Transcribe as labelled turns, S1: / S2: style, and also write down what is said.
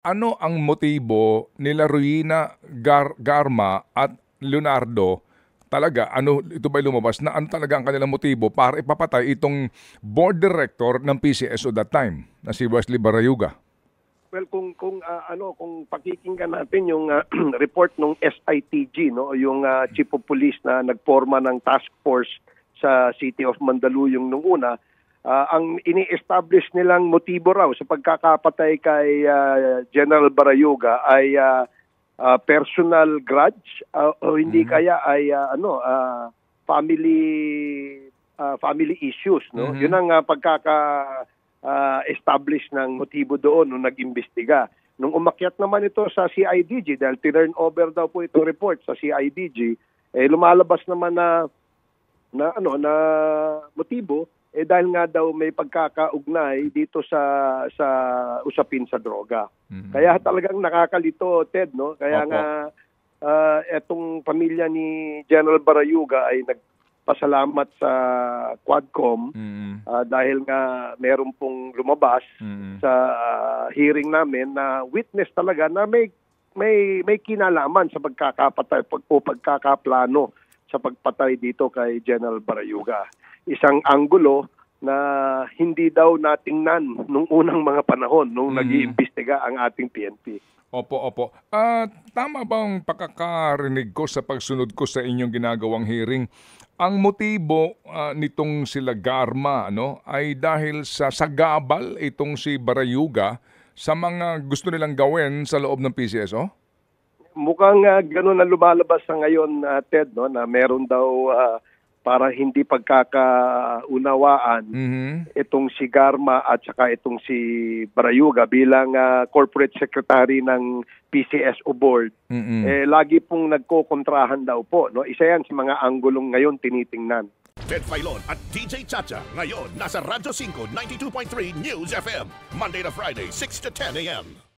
S1: Ano ang motibo nila Ruina Garma at Leonardo? Talaga, ano, ito ba'y lumabas na ano talaga ang kanilang motibo para ipapatay itong board director ng PCSO that time, na si Wesley Barayuga?
S2: Well, kung pakikinggan natin yung report ng SITG, no, yung Chief of Police na nagporma ng task force sa City of Mandaluyong nung una, ang ini-establish nilang motibo raw sa pagkakapatay kay General Barayuga ay personal grudge o hindi kaya ay family issues, no. Yun ang establish ng motibo doon nung nag-imbestiga. Nung umakyat naman ito sa CIDG, dahil turn over daw po itong report sa CIDG, lumalabas naman na motibo dahil nga daw may pagkakaugnay dito sa usapin sa droga. Kaya talagang nakakalito, Ted, no? Kaya
S1: Opo.
S2: nga etong pamilya ni General Barayuga ay nagpasalamat sa Quadcom dahil nga meron pong lumabas sa hearing namin na witness talaga na may kinalaman sa pagkakapatay o pagkakaplano sa pagpatay dito kay General Barayuga. Isang anggulo na hindi daw natingnan nung unang mga panahon nung nag-iimbestiga ang ating PNP.
S1: Opo. Tama bang pagkakarinig ko sa pagsunod ko sa inyong ginagawang hearing? Ang motibo nitong sila Garma ay dahil sa sagabal itong si Barayuga sa mga gusto nilang gawin sa loob ng PCSO?
S2: Mukhang gano'n na lumalabas sa ngayon, Ted, no, na meron daw para hindi pagkakaunawaan itong si Garma at saka itong si Barayuga bilang corporate secretary ng PCSO board. Lagi pong nagkokontrahan daw po, no. Isa yan sa mga anggulong ngayon tinitingnan.
S3: Ted Filon at DJ Chacha ngayon nasa Radyo 5 92.3 News FM Monday to Friday 6 to 10 a.m.